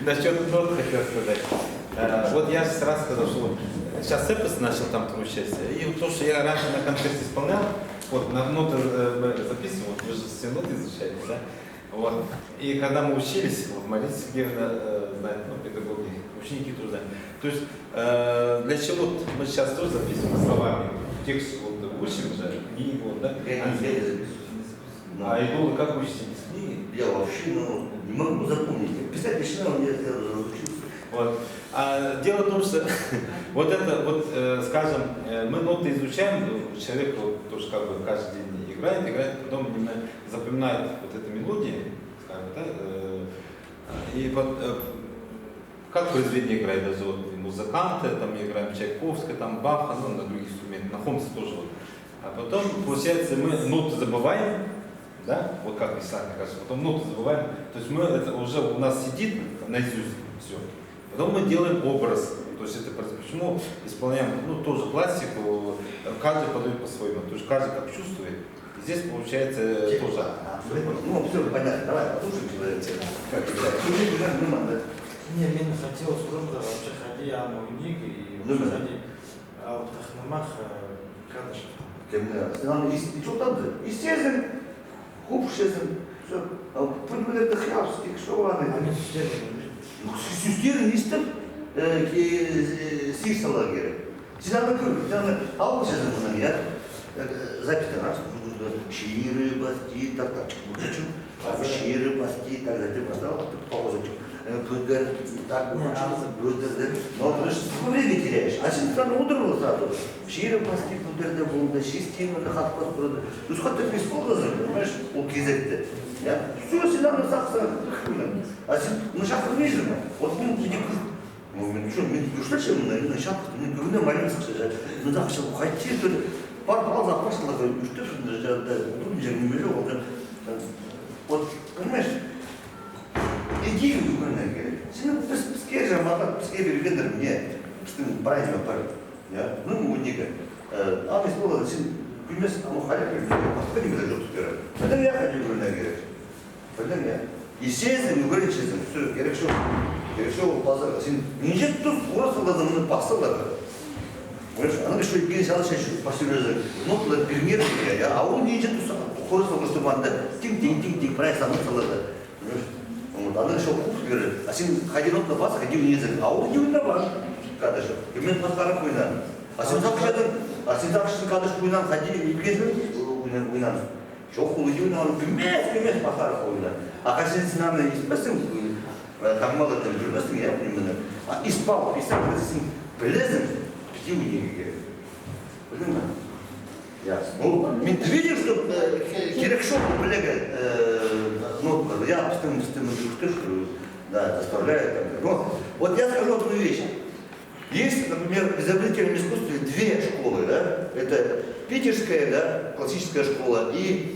Насчет нот хотел сказать. Вот я сразу сказал, что сейчас Эпос начал там учиться. И вот то, что я раньше на концерте исполнял, вот на ноты записывал, вот вы же все ноты изучаете, да? Вот. И когда мы учились, вот Мария Сергеевна знает, ну, педагоги, ученики тоже знают. То есть для чего вот мы сейчас тоже записываем словами, текст вот учим же, книгу, да? Я не записываю. А иду, как учите без книги? Я вообще не могу запомнить. Писать начинал, я разучился. Вот. А дело в том, что вот это, вот, скажем, мы ноты изучаем, человек вот, тоже как бы каждый день играет, потом именно запоминает вот эту мелодию, скажем, да, и вот как произведение играет даже вот музыканты, там мы играем Чайковского, там Баха, ну, на других инструментах, на Хомсе тоже вот. А потом, получается, мы ноты забываем, да, вот как писать, мне кажется, потом ноты забываем, то есть мы, это уже у нас сидит наизусть все. Потом мы делаем образ, то есть это почему исполняем, ну, тоже классику, каждый подает по-своему, то есть каждый как чувствует. Здесь получается тоже. Ну, все понятно, давай послушаем человека. Как это? Не, мне хотелось просто вообще ходить, я на книги и ходить, а вот Ахнамах, Кадышев. И что там? Естественно, хупшезен, все. Понимаете, это храбский, что они? Они все Süslerin istem sihirse лагеря. Sinan'da kırık, Sinan'da almış yazımından ya. Записано раз, ширы, басти, так, ширы, басти, так, затем поставил, паузочку. Так, но ты же время теряешь. А Синан удрал сразу. Ширы, басти, пудерде булда, шестину, хат паспорта. Ну, сколько ты исполнил, понимаешь, у кизетте. Все, Синан сахса, а ну, сейчас видишь, вот мы не что, мы что чем мы на шапку, мы говорим, маленько, ну так, что хотите, то пар запасил, что да, не миллион, вот, понимаешь, иди в другой говорит, сильно скажи, а так скажи, вендор мне, что правильно парень, я, ну, мудника, а мы сказали, примес, а мы ходили, а кто не зажжет теперь, это я ходил, говорит, потом я. Естественно, не говорит, что все, я решил базар. Ничего тут просто надо мной пасала. Понимаешь, она решила, что я сейчас посерьезно, ну, туда перемеры, а он ничего тут просто просто банда, тинг-тинг-тинг, правильно, сам салата. Вот, она решила купить, говорит, а син ходил на бас, ходил вниз, а он не виноват, Кадышев. И мне паскара хуйна. А син завшин Кадышев хуйнан ходили, и пьезли хуйнан. Çok ulucuyla onu bilmez bakar oyuna. Akasın sinanla ispesin takmalı tecrübesin ya bunu. İspal, İspanyolsun belezin bizim gibi. Понимаешь? Ясно. Ну, ты видишь, что Кирекшов, коллега, ну, я постоянно да, заставляю. Вот я скажу одну вещь. Есть, например, в изобретательном искусстве две школы, да? Это питерская, да, классическая школа и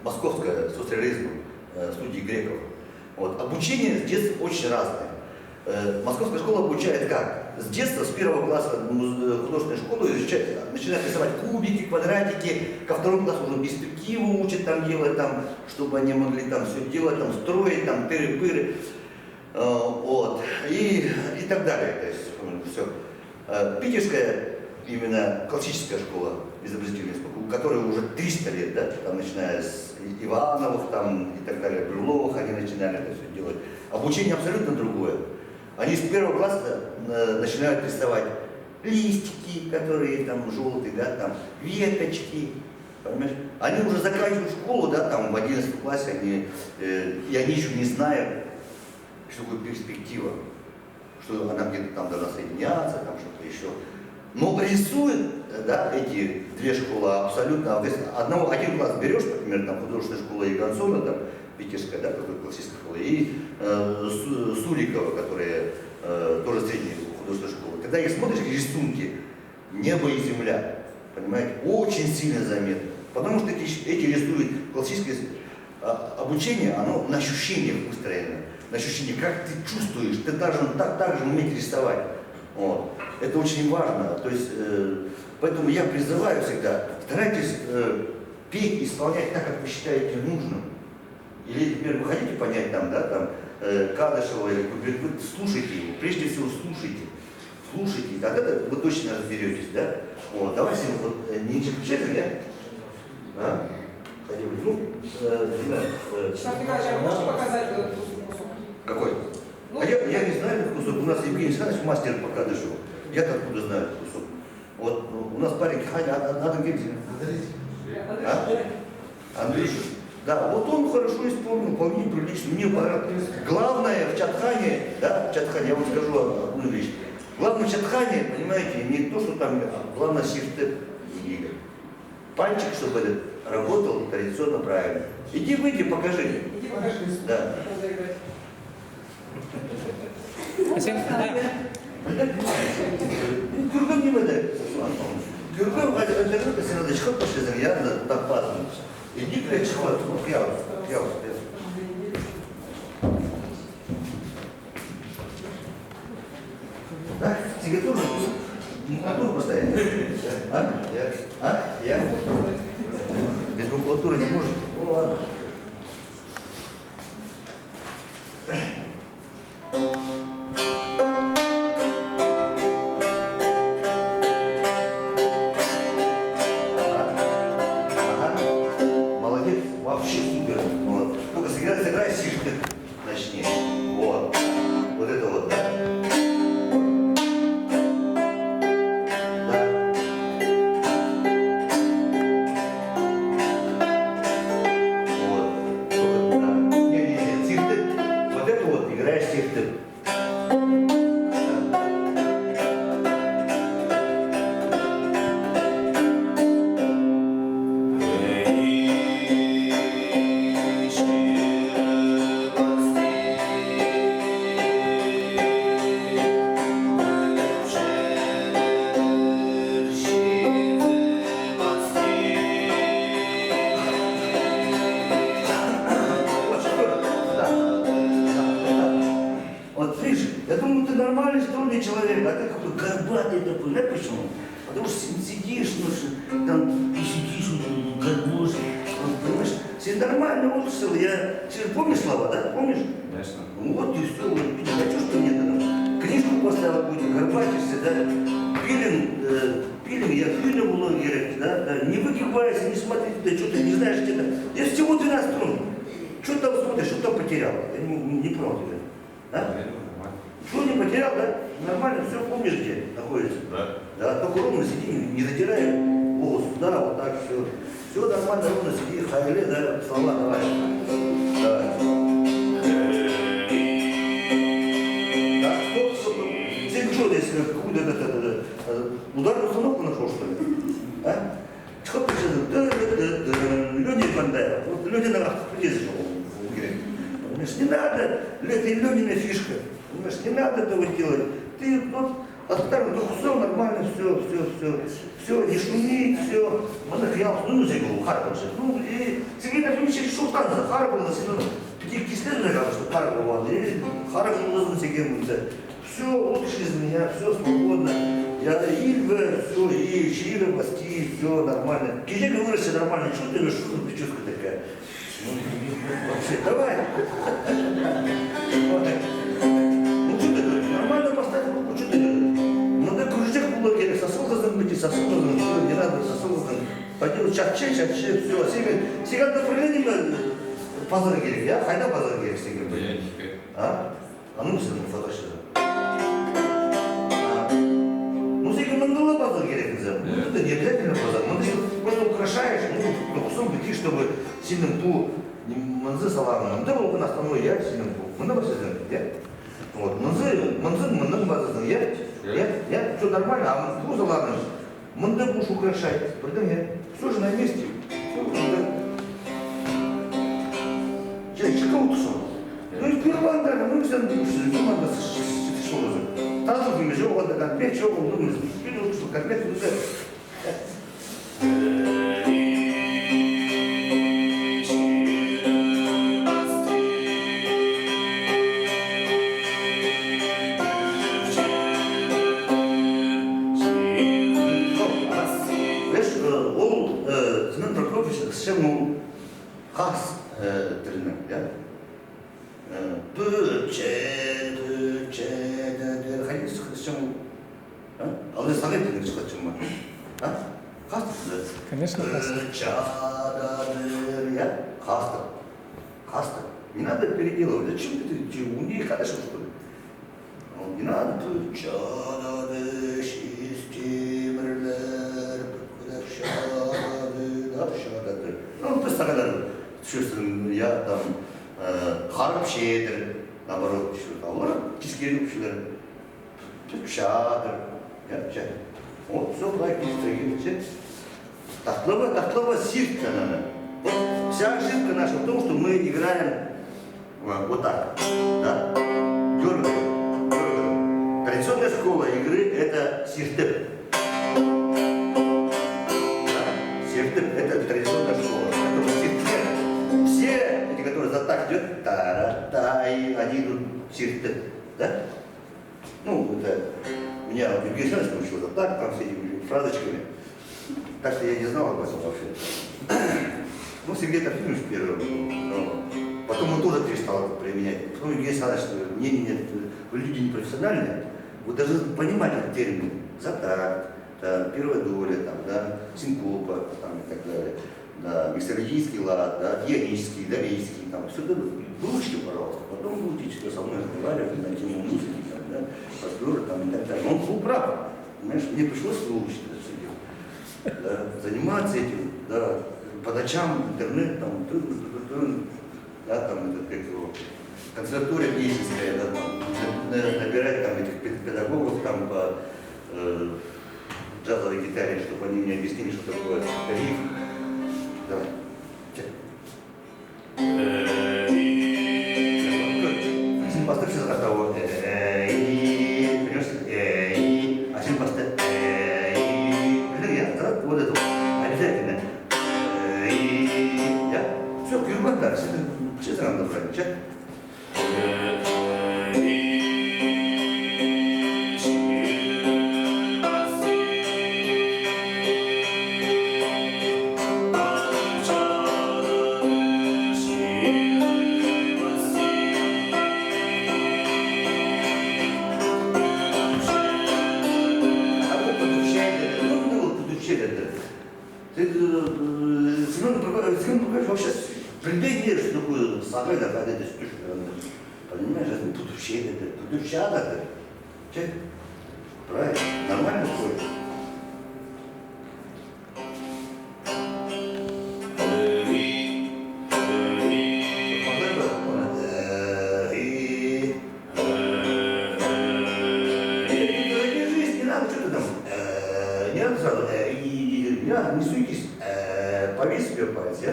московская социализм, студии греков. Вот. Обучение с детства очень разное. Московская школа обучает как? С детства, с первого класса художественной школы начинают рисовать кубики, квадратики, ко второму классу уже перспективу учат там делать, там, чтобы они могли там все делать, там, строить, там, тыры-пыры. Вот. И так далее. То есть, все. Питерская именно классическая школа изобретательной, у которой уже 300 лет, да, там, начиная с Ивановых там, и так далее, Брюловых, они начинали это все делать. Обучение абсолютно другое. Они с первого класса начинают рисовать листики, которые там желтые, да, там, веточки, понимаешь? Они уже заканчивают школу, да, там, в 11 классе, и они еще не знают, что такое перспектива, что она где-то там должна соединяться, там что-то еще. Но рисуют, да, эти две школы абсолютно. Один класс берешь, например, там художественная школа Егансона, там, питерская, да, классическая школа, и Сурикова, которая тоже средняя художественная школа. Когда их смотришь, рисунки, небо и земля, понимаете, очень сильно заметно. Потому что эти рисуют классическое обучение, оно на ощущениях выстроено. На ощущение, как ты чувствуешь, ты должен так же уметь рисовать. Вот. Это очень важно. То есть, поэтому я призываю всегда, старайтесь петь, исполнять так, как вы считаете нужным. Или, например, вы хотите хотите понять там, да, там, Кадышева или Куберг, вы слушайте его, прежде всего слушайте. Слушайте, тогда вы точно разберетесь, да? Вот, давайте вот не чекчеком, я? А? Ну, ребят, Шахтар Николаевич, а вы можете показать этот кусок? какой? Ну, А я не знаю этот кусок. У нас Евгений Александрович мастер по Кадышеву. Я-то откуда знаю этот кусок? Вот у нас парень Ханя, Адам Гельзин. А? Андрей. Да, вот он хорошо исполнил, вполне прилично. Мне понравилось. Главное в Чатхане, да, в Чатхане, я вам скажу одну вещь. Главное в Чатхане, понимаете, не то, что там, главное шифты и пальчик, чтобы этот работал традиционно правильно. Иди выйди, покажи. Иди покажи. Да. Надо играть. Gürgen gibi de Gürgen acaba sen de çıkıp başladın ya da tapmadın. İlk de çıkmadı. Piyav. Да? Тебе тоже макулатуру поставить? А? Я? Без макулатуры не может? Ну ладно. Молодец, вообще супер. Вот. Только сыграй сишки. Начни. Вот. Вот это вот, да. Я думаю, ты нормальный, стройный человек, а ты какой горбатый такой, знаешь почему? Потому что сидишь, ну, там, и сидишь, горбуешь, понимаешь? Все нормально улучшил, я... Помнишь слова, да? Помнишь? Конечно. Ну вот и все, хочу, что мне там. Книжку поставил какую-то, горбатишься, да? Пилим, я пилю в блогере, да? Не выгибайся, не смотри, ты что-то не знаешь где-то. Я всего 12 струн. Что там смотришь, что там потерял? Я не понял тебя. Да? Что не потерял, да? Нормально, все помнишь, где находится? Да. Да, только ровно сиди, не затирай волос сюда, вот так, все. Все нормально, ровно сиди, хайле, да, слова давай. Давай. Так, стоп. Ты что здесь, какую-то ударную установку нашел, что ли? А? Что ты сейчас? Люди Бандера, вот люди на вас придержал в игре. Понимаешь, не надо, это Ленина фишка. Понимаешь, не надо этого делать. Ты вот оставил, все нормально, все, не шуми, все. Монахиял, ну, зигу, харбанши. Ну, и сегодня мы через шултан за харбанши, ну, пятики следует, что харбан, и харбан нужно сегодня. Все, лучше из меня, все свободно. Я Ильве, все, и Шира, Басти, все нормально. Где говоришь, нормально, что ты, что ты прическа такая? Вообще, давай. Ну что ты говоришь? Нормально поставь руку, что ты говоришь? Надо кружок блогера, сосал должен быть, сосал должен быть, не надо сосал должен. Пойдем, чак-че, все. Сега да прилиним пазар керек, я? Хайда пазар керек сега. А? А ну сен фотошыда. Ну сега мандала пазар керек, ну это не обязательно пазар. Просто украшаешь, ну, кусок беги, чтобы сильным пу манзы саламом. Да был у нас там я сильным пу. Мы на я. Вот, манзы базардан я, все нормально, а пу саламом. Манда будешь украшать, придем я. Все же на месте. Я чекал тусал. Ну и первый да, мы все напишем, что надо что же. Там мы же вот так опять что он думает, что опять уже. Семен Прокофьевич совершенно хас тренер, да? Ходите с чем? А вы сами не что чем? А? Хаст? Конечно, хаст. Я? Хаста. Хаста. Не надо переделывать. Зачем ты умнее хорошо, что ли? Не надо. Ну, то есть тогда, что я там харп шедер, наоборот, что там, кискерик шедер, шадер, вот все так и Таклова сирка надо. Вот вся ошибка наша в том, что мы играем вот так, да, дергаем. Традиционная школа игры это сиртеп. Это традиционная школа. Все эти, которые за так идет, тара-тай, они идут сиртеп, да? Ну, это меня Евгений Александрович научил за так, там все эти фразочками. Так что я не знал об этом вообще. Ну, Сергей Трофимович первый был, но потом он тоже перестал это применять. Потом Евгений Александрович, мнение нет, вы люди непрофессиональные, вы должны понимать этот термин. За так. Да, первая доля, там, да, синкопа, там, и так далее, да, миксологический лад, да, диагонический, давейский, там, все это выучите, пожалуйста, потом будете что со мной разговаривать на тему музыки, там, да, партнеры, там, и так далее. Он был прав, понимаешь, мне пришлось выучить это все дело, да, заниматься этим, да, по ночам интернет, там, да, там, это, как его, консерватория песенская, да, там, набирать там этих педагогов, там, по джазовой гитаре, чтобы они мне объяснили, что такое риф. Давай. Поставь сейчас от того. Понимаешь? А сейчас поставь. Вот это. Обязательно. Все, кирбатар. Сейчас надо правильно. Семен вообще предвидишь, что такое сага, когда это понимаешь, это будущее, это. Правильно, нормально ходит. Не суйтесь, повесь себе палец, я.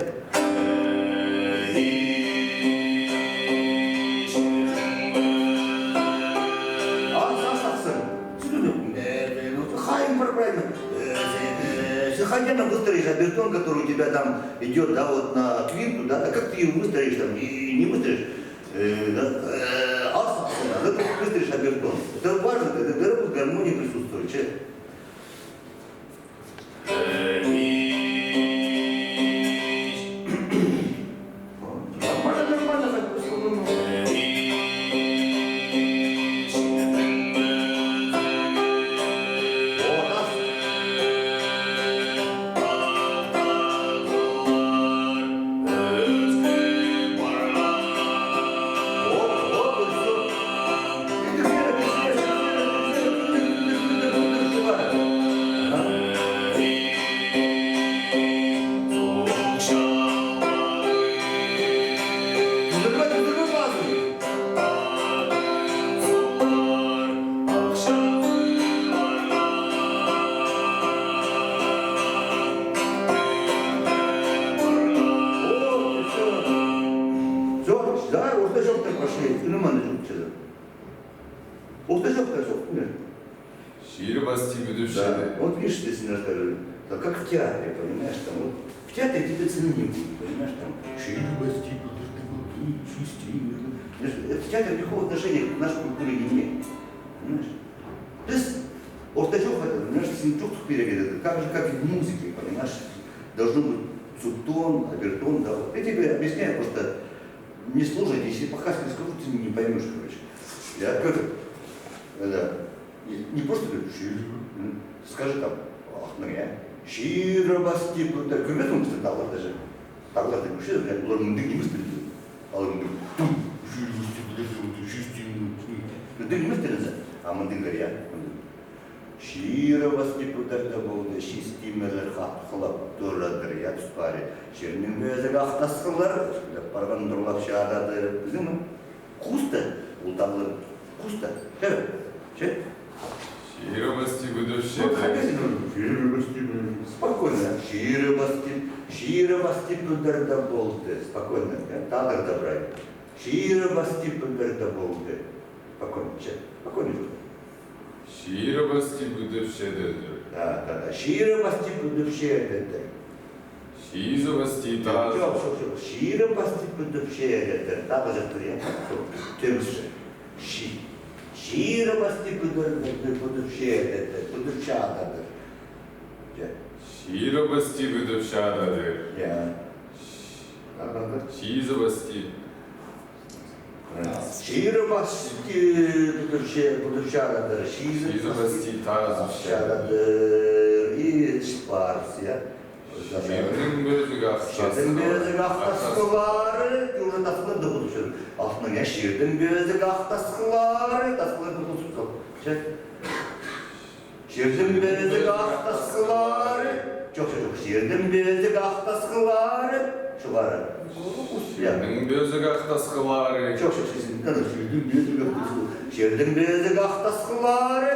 Хайм правильно. Сиханьяна выстроишь обертон, который у тебя там идет, да, вот на квинту, да, а как ты его выстроишь там, и не выстроишь, да, ты выстроишь обертон. Это важно, это дорога в гармонии присутствует. Да, ортажок так пошли, иноманный жутчада. Ортажок так, понимаешь? Ширбасти будущее. Да, вот видишь, если не расскажу, как в театре, понимаешь, там вот, в театре тебе цены не будет, понимаешь, там, ширбасти, в театре никакого отношения к нашей культуре не имеет, понимаешь? То есть, ортажок, понимаешь, синтук переведет, так же, как и в музыке, понимаешь, должно быть субтон, обертон, да, вот. Я тебе объясняю просто не слушайте, если по-хасски скажу, ты не поймешь, короче. Я как это, не просто говорю, скажи там, ах, ну я, широбасти, көмет он кстати, тағлар даже. Тағлар деп көшеді, я олар міндік емес дейді. Ал міндік, міндік емес дейді, а міндік говоря, широбасти пұтарда болды, шистимелер қатқылап тұрадыр, я тұспари. Жерінің бөзігі ақтасқылар, барған дұрлап шағады, біздің ма? Құсты, ол тағлар, құсты, ше? Широбасти будущее. Вот хотите, спокойно. Широбасти пұтарда болды, спокойно, тағлар добрай. Широбасти пұтарда болды, спокойно, ше? Спокойно. Широбасти будущее. Да. Широбасти будущее. Шизовасти та. Широбасти будущее. Так же приятно. Темше. Широбасти будущее. Будущее. Широбасти будущее. Я. Шизовасти. Широбасти будущее. Шизовасти та. И шпарсия. Ширдің бөзігі Шердің бөзігі ақтасқылары, уже тасқыларды бұлышыр. Алтының я шердің бөзігі ақтасқылары, тасқыларды бұлышыр. Шердің бөзігі ақтасқылары, жоқ, шердің бөзігі ақтасқылары, шулары. Ширдің бөзігі ақтасқылары. Шердің бөзігі ақтасқылары,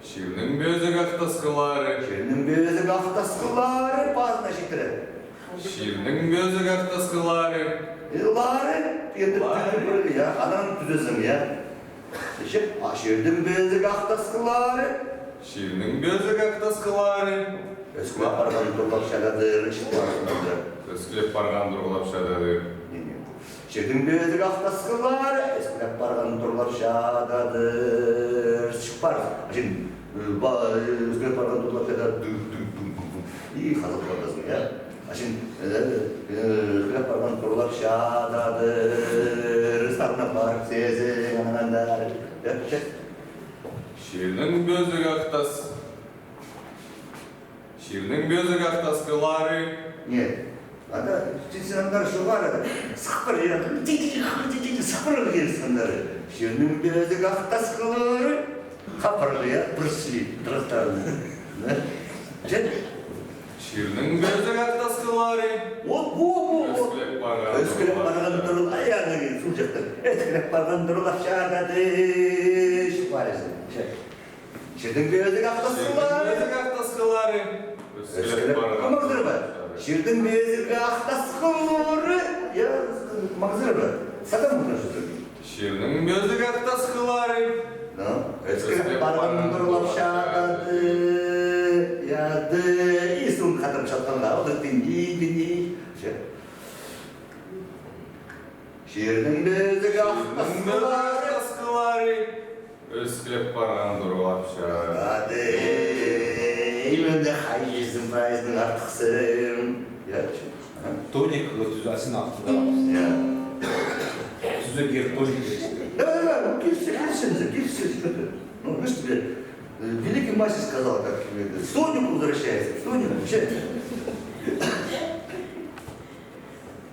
Ширдің бөзігі ақтасқылары. Шердің бөзігі ақтасқылары, басына жетірі. Ширдің бөзігі ақтасқылары. Лары, я, ананың түзесің, я. Шердің бөзігі ақтасқылары. Ширдің бөзігі ақтасқылары. Өскілеп барған тұрлап шағадыр, ішіп Өскілеп барған дұрғылап шададыр. Шердің бөзігі ақтасқылары, өскілеп барған тұрлап шағадыр, ішіп бар. Өскілеп барған тұрлап шағадыр, и қазақ қордасың, я. Өскілеп барған тұрлап шағадыр, сарына бар сезі, анандар. Ширдің бөзігі ақтасқылары. Нет. Ада тексерандар шуғар, сықпыр, сықпыр келсіңдер. Шердің бөзігі ақтасқылары, қапырлы, бұрсы, дұрыстарыны. Ширдің бөзігі ақтасқылары. Өскілеп барған тұрыл, аяғына кейін су жақтыр. Өскілеп барған тұрыл ақшағады, шықпарызын. Шердің бөзігі ақтасқылары. Өскілеп барған. Шердің бөзігі ақтасқылары, я мағзыр ба? Сатам мұнда жүзір. Шердің бөзігі ақтасқылары. Өскілеп барған тұрылап шағады, яды, и суын қатырып шатқанға, одықтың дейді. Шердің бөзігі ақтасқылары. Өскілеп барған тұрылап шағады. Именно хайжизм прайыздың артықсың. Тоник түзәсін ақтыда. Түзі кер тоник дейсі. Да, келсіңіз. Ну, вы что, великий мастер сказал, как Соник возвращается. Соник,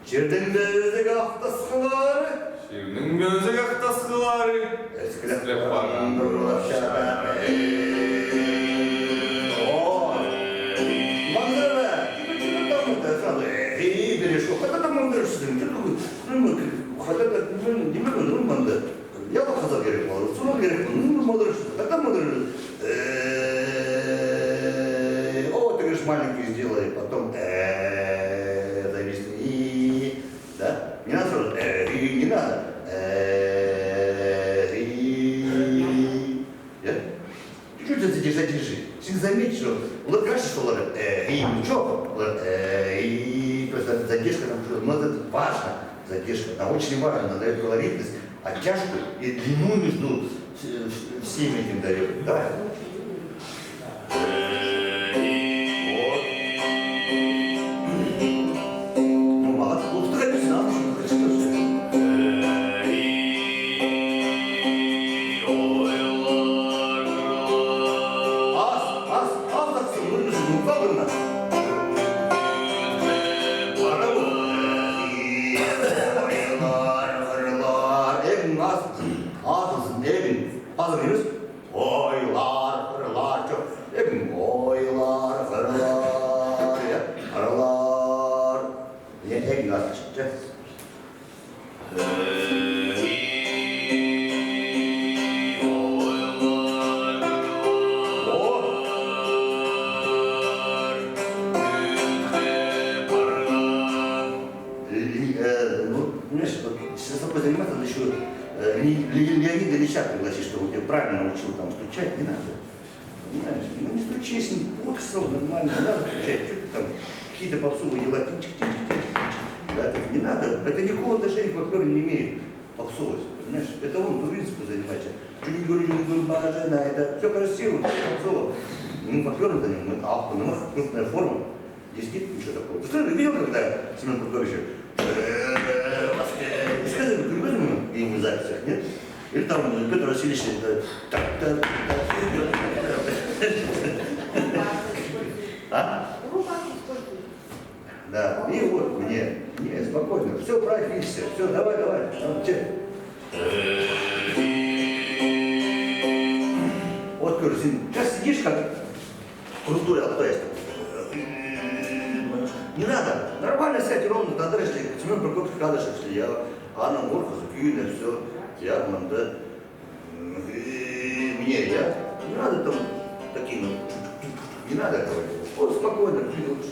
Шердің бөзігі ақтасқылары. Ширдің бөзігі ақтасқылары. Өскілеп барған тұрылап шағады. Перешел, когда там он дальше, я бы хотел говорить, сумма говорит, когда мы о, ты говоришь, маленький сделай, потом зависит, и, да, не надо сразу, и не надо, и, чуть-чуть задержи, заметь, что, вот краще, что ладно, и ничего, и, то есть задержка, но это важно, задержка, она очень важна, она дает колоритность, оттяжку и длину между всеми этим дает. Давай. Вот. Ну, молодцы, ну, что хотите, надо, что хотите. Ну, понимаешь, вот, если с тобой заниматься, надо еще Леонида Ильича пригласить, чтобы он тебя правильно научил там стучать, не надо. Понимаешь? Ну не стучи с ним, боксом нормально, не надо стучать, что ты там, какие-то попсовые дела, да, не надо, это никакого отношения к фольклору не имеет, попсовость, понимаешь? Это он по принципу занимается. Что не говорю, бажена, это все красиво, все попсово. Мы фольклором занимаемся, а у нас крупная форма. Здесь нет ничего такого. Ты видел, когда Семен Петрович сказали, в ему записях, нет? Или там Петр Васильевич а? Да, и вот мне, спокойно, все, правильно, видишься, все, давай, вот, говорю, сейчас сидишь как крутой алтайст. Не надо, нормально сядь ровно, тогда если Семен Прокопьевич Кадышев, если я, Анна Морфа, Закюина, все, я, Манда, мне, я, не надо там такие, не надо этого, вот спокойно, вот,